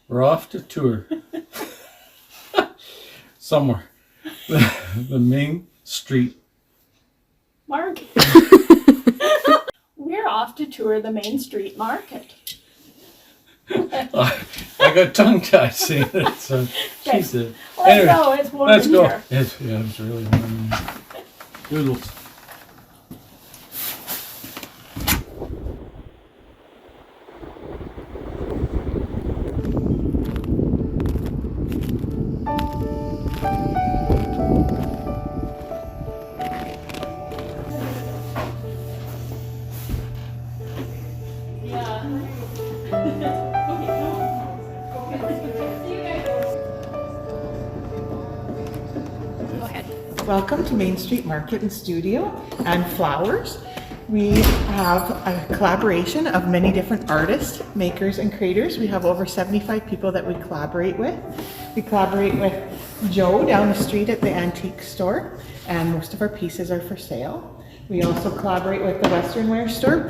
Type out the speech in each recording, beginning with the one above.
We're off to tour. Somewhere. The Main Street Market. We're off to tour the Main Street Market. I got tongue-tied saying it, so she said. Let's go, it's warm let's in go. here. It's really warm. Doodles. Welcome to Main Street Market and Studio and Flowers. We have a collaboration of many different artists, makers, and creators. We have over 75 people that we collaborate with. We collaborate with Joe down the street at the antique store, and most of our pieces are for sale. We also collaborate with the Western Wear store,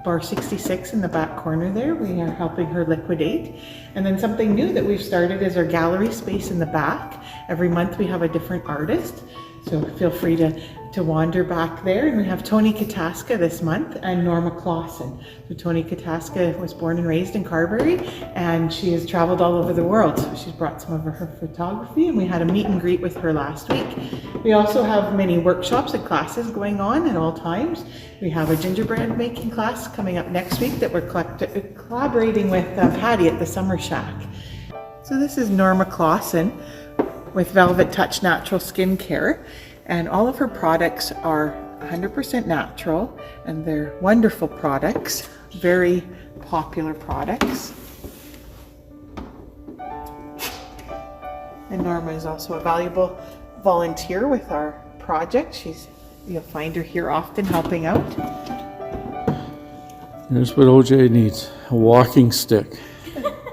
bar 66 in the back corner there. We are helping her liquidate. And then something new that we've started is our gallery space in the back. Every month we have a different artist, so feel free to wander back there. And we have Tony Kataska this month and Norma Clausen. So Tony Kataska was born and raised in Carberry, and she has traveled all over the world. So she's brought some of her photography, and we had a meet and greet with her last week. We also have many workshops and classes going on at all times. We have a gingerbread making class coming up next week that we're collaborating with Patty at the Summer Shack. So this is Norma Clausen with Velvet Touch Natural Skincare, and all of her products are 100% natural, and they're wonderful products, very popular products. And Norma is also a valuable volunteer with our project. You'll find her here often helping out. Here's what OJ needs, a walking stick.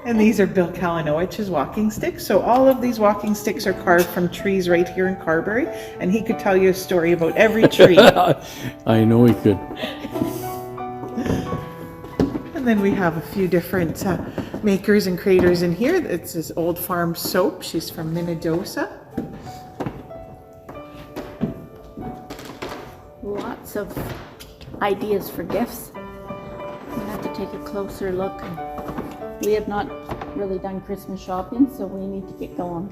And these are Bill Kalinowich's walking sticks. So all of these walking sticks are carved from trees right here in Carberry, and he could tell you a story about every tree. I know he could. And then we have a few different makers and creators in here. It's this Old Farm soap. She's from Manitoba. Lots of ideas for gifts. We have to take a closer look. We have not really done Christmas shopping, so we need to get going.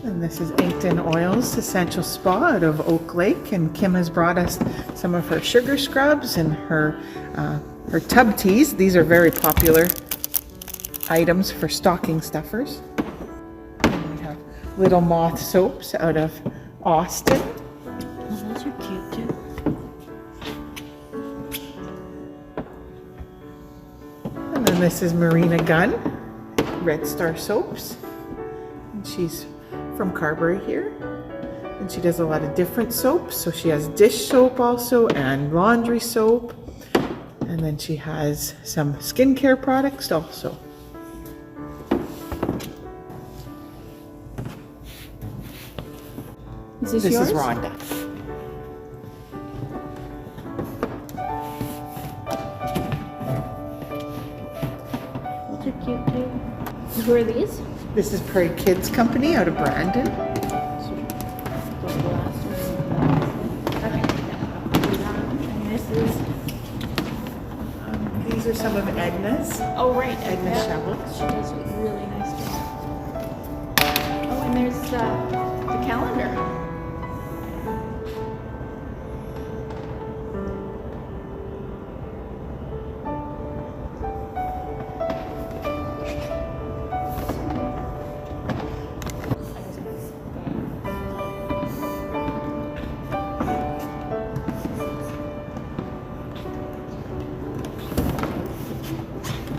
And this is Inked Oils Essential Spa out of Oak Lake, and Kim has brought us some of her sugar scrubs and her tub teas. These are very popular items for stocking stuffers. And we have Little Moth soaps out of Austin. Oh, those are cute too. And then this is Marina Gunn, Red Star Soaps. And she's from Carberry here. And she does a lot of different soaps. So she has dish soap also and laundry soap. And then she has some skincare products also. Is this This yours? is Rhonda. Those are cute too. Who are these? This is Prairie Kids Company out of Brandon. Those are the last ones. And this is, These are some of Edna's. oh right, Edna Shovels. She does a really nice job. Oh, and there's the calendar.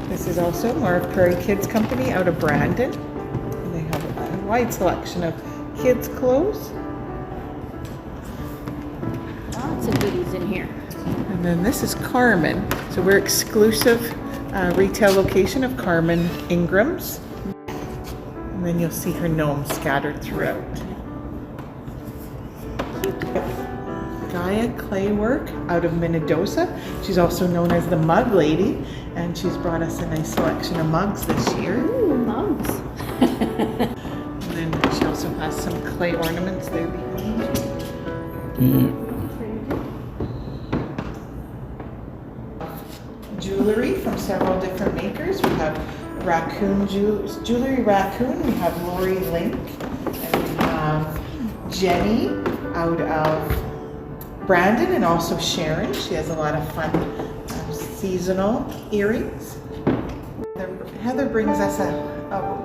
This is also more of Prairie Kids Company out of Brandon. And they have a wide selection of kids' clothes. Lots of goodies in here. And then this is Carmen. So we're exclusive retail location of Carmen Ingram's. And then you'll see her gnomes scattered throughout. Gaia clay work out of Manitoba. She's also known as the Mug Lady, and she's brought us a nice selection of mugs this year. Ooh, mugs. And then she also has some clay ornaments there behind. Jewelry from several different makers. We have raccoon jewelry raccoon. We have Lori Link, and we have Jenny out of Brandon, and also Sharon. She has a lot of fun seasonal earrings. Heather brings us a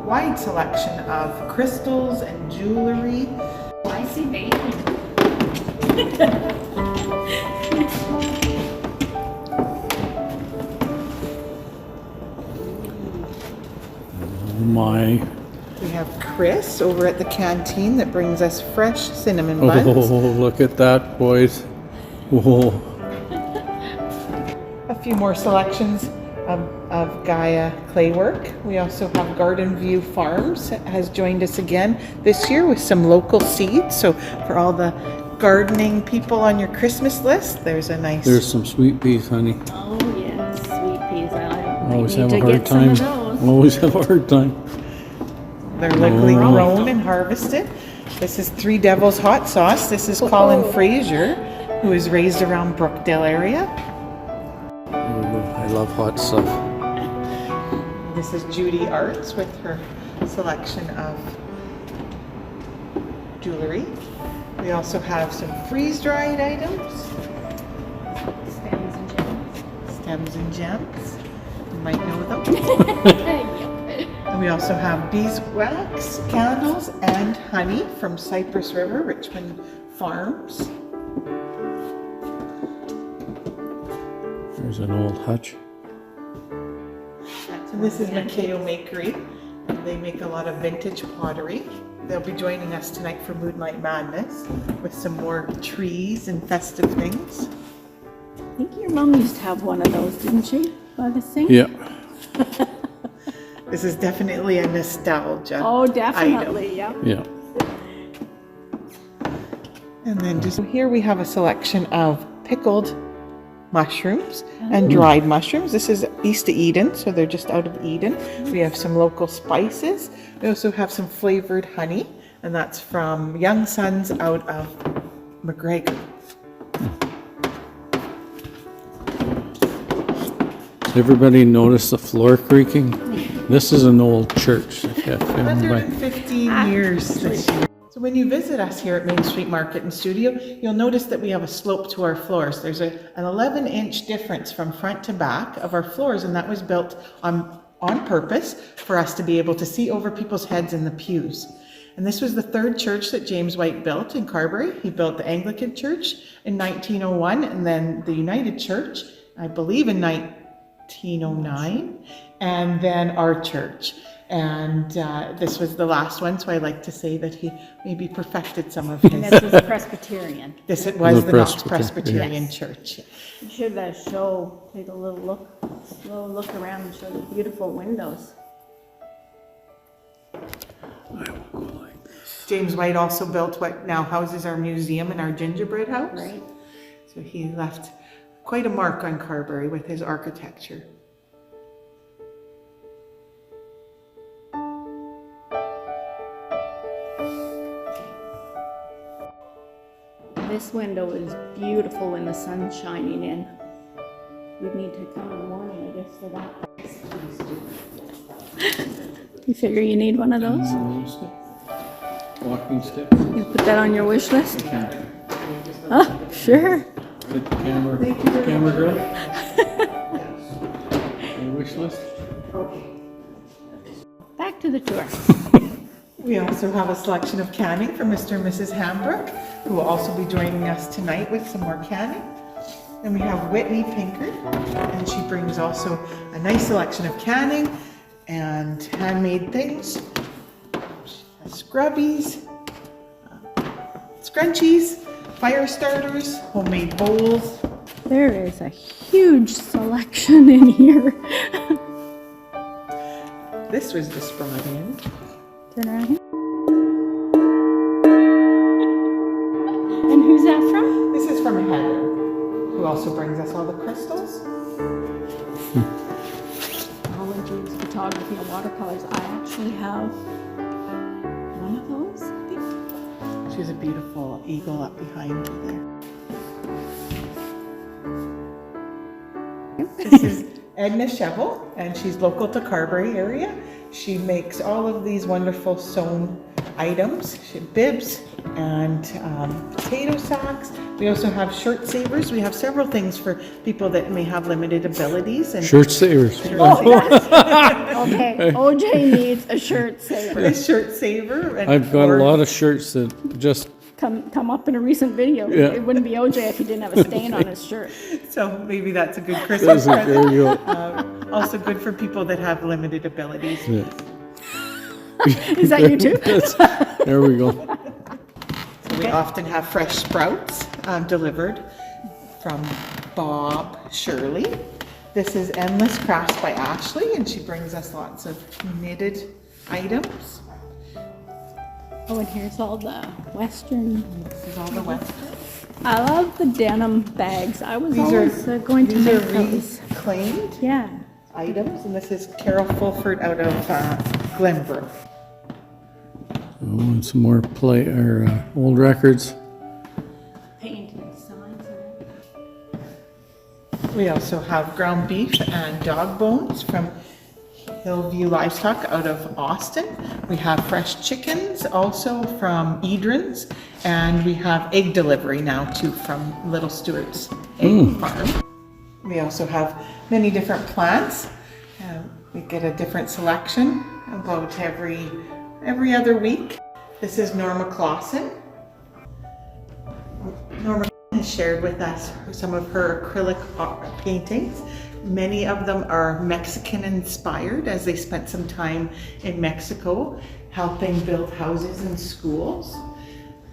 wide selection of crystals and jewelry. Oh, I see bacon. Oh my. We have Chris over at the canteen that brings us fresh cinnamon buns. Oh, look at that, boys. Oh. A few more selections of Gaia clay work. We also have Garden View Farms has joined us again this year with some local seeds. So for all the gardening people on your Christmas list, there's a nice... There's some sweet peas, honey. Oh yes, sweet peas. I Always need have to a hard get some time. of those. Always have a hard time. They're locally grown and harvested. This is Three Devils hot sauce. This is Colin Fraser, who is raised around Brookdale area. I love hot stuff. This is Judy Arts with her selection of jewelry. We also have some freeze-dried items. Stems and gems. Stems and gems. You might know them. Yep. And we also have beeswax, candles, and honey from Cypress River, Richmond Farms. There's an old hutch. And this is Makeo Makery. They make a lot of vintage pottery. They'll be joining us tonight for Moonlight Madness with some more trees and festive things. I think your mom used to have one of those, didn't she? By the sink? Yeah. This is definitely a nostalgia. Oh, definitely. item. Yeah. Yeah. And then just here we have a selection of pickled mushrooms and dried mushrooms. This is East of Eden, so they're just out of Eden. We have some local spices. We also have some flavored honey, and that's from Young Sons out of McGregor. Everybody notice the floor creaking? This is an old church. 115 years this year. So when you visit us here at Main Street Market and Studio, you'll notice that we have a slope to our floors. There's an 11-inch difference from front to back of our floors, and that was built on purpose for us to be able to see over people's heads in the pews. And this was the third church that James White built in Carberry. He built the Anglican Church in 1901, and then the United Church, I believe, in 1909, and then our church. And this was the last one, so I like to say that he maybe perfected some of his... And this was Presbyterian. This it was the Knox Presbyterian. Presbyterian Church. You should take a little look, slow look around and show the beautiful windows. I will go like this. James White also built what now houses our museum and our gingerbread house. Right. So he left quite a mark on Carberry with his architecture. This window is beautiful when the sun's shining in. We'd need to come in the morning, I guess, for that. You figure you need one of those? Walking stick. You put that on your wish list? Oh, sure. Hit the camera girl. Your wish list. Back to the tour. We also have a selection of canning from Mr. and Mrs. Hambrook, who will also be joining us tonight with some more canning. Then we have Whitney Pinkard, and she brings also a nice selection of canning and handmade things. She has scrubbies, scrunchies, fire starters, homemade bowls. There is a huge selection in here. This was just brought in. Turn around here. And who's that from? This is from Heather. who also brings us all the crystals. Jolene does photography and watercolors. I actually have one of those, I think. She has a beautiful eagle up behind you there. This is Edna Shevel, and she's local to Carberry area. She makes all of these wonderful sewn items, bibs and potato sacks. We also have shirt savers. We have several things for people that may have limited abilities. And Shirt savers. Oh, yes. Okay, OJ needs a shirt saver. a shirt saver. And I've got a lot of shirts that just, Come up in a recent video. Yeah. It wouldn't be OJ if he didn't have a stain on his shirt. So maybe that's a good Christmas there present. you go. Also good for people that have limited abilities. Yeah. Is that you too? There we go. So we often have fresh sprouts delivered from Bob Shirley. This is Endless Crafts by Ashley, and she brings us lots of knitted items. Oh, and here's all the Western. This is all the Western. I love the denim bags. I was These always are going to these make are those. reclaimed Yeah. items, and this is Carol Fulford out of Glenbrook. Oh, and some more old records. Painting signs. We also have ground beef and dog bones from Hillview Livestock out of Austin. We have fresh chickens also from Edrins, and we have egg delivery now too from Little Stewart's Egg Farm. We also have many different plants. We get a different selection about every other week. This is Norma Clausen. Norma has shared with us some of her acrylic paintings. Many of them are Mexican inspired, as they spent some time in Mexico helping build houses and schools.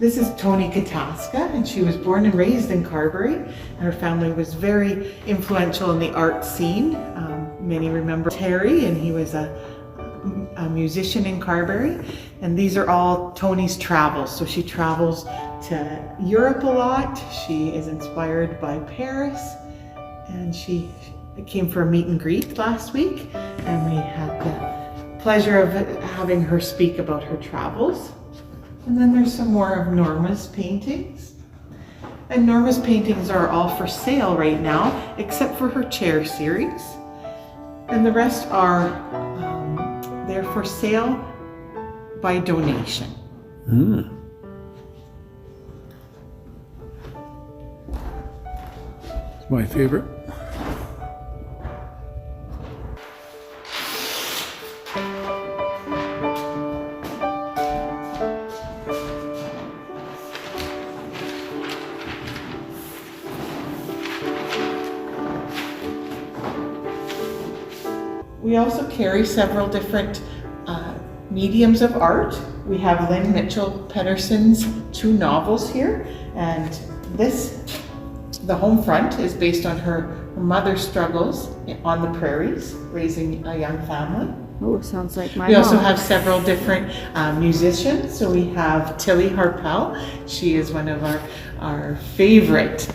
This is Toni Kataska, and she was born and raised in Carberry, and her family was very influential in the art scene. Many remember Terry, and he was a musician in Carberry, and these are all Toni's travels. So she travels to Europe a lot. She is inspired by Paris, and she came for a meet and greet last week, and we had the pleasure of having her speak about her travels. And then there's some more of Norma's paintings. And Norma's paintings are all for sale right now, except for her chair series. And the rest are they're for sale by donation. It's my favorite. We also carry several different mediums of art. We have Lynn Mitchell Pedersen's 2 novels here, and the home front is based on her mother's struggles on the prairies, raising a young family. Oh, sounds like my We also mom. have several different musicians. So we have Tilly Harpel. She is one of our favorite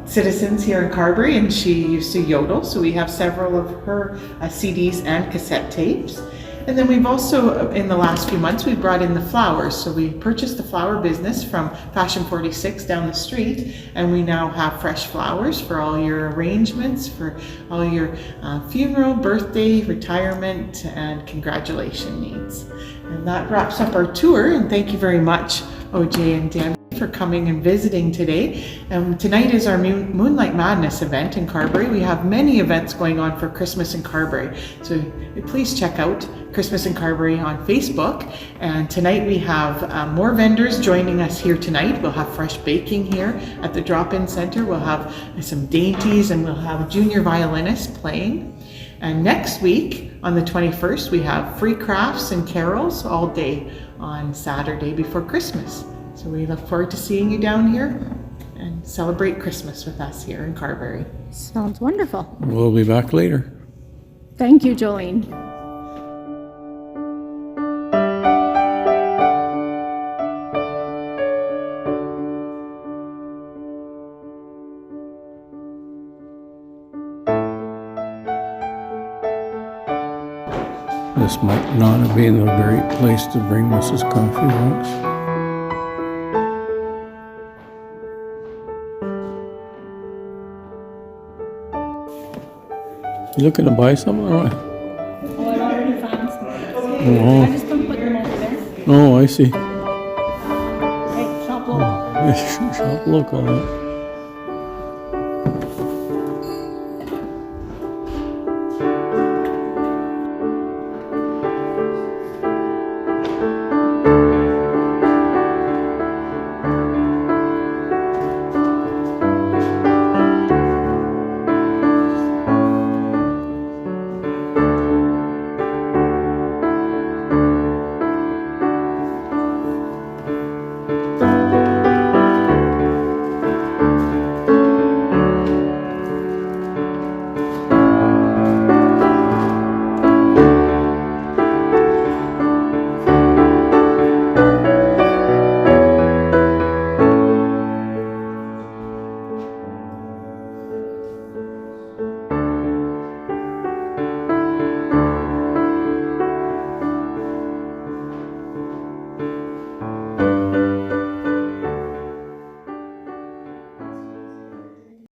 citizens here in Carberry, and she used to yodel. So we have several of her CDs and cassette tapes. And then we've also, in the last few months, we brought in the flowers. So we purchased the flower business from Fashion 46 down the street, and we now have fresh flowers for all your arrangements, for all your funeral, birthday, retirement, and congratulation needs. And that wraps up our tour, and thank you very much, OJ and Dan, for coming and visiting today. Tonight is our Moonlight Madness event in Carberry. We have many events going on for Christmas in Carberry, so please check out Christmas in Carberry on Facebook. And tonight we have more vendors joining us here tonight. We'll have fresh baking here at the drop-in center. We'll have some dainties, and we'll have a junior violinist playing. And next week on the 21st, we have free crafts and carols all day on Saturday before Christmas. So we look forward to seeing you down here and celebrate Christmas with us here in Carberry. Sounds wonderful. We'll be back later. Thank you, Jolene. This might not have been a great place to bring Mrs. Coffee Rocks. You looking to buy something or what? Oh, I already found some. Oh, I just couldn't put them over there. oh, I see. Hey, shop local. Shop local.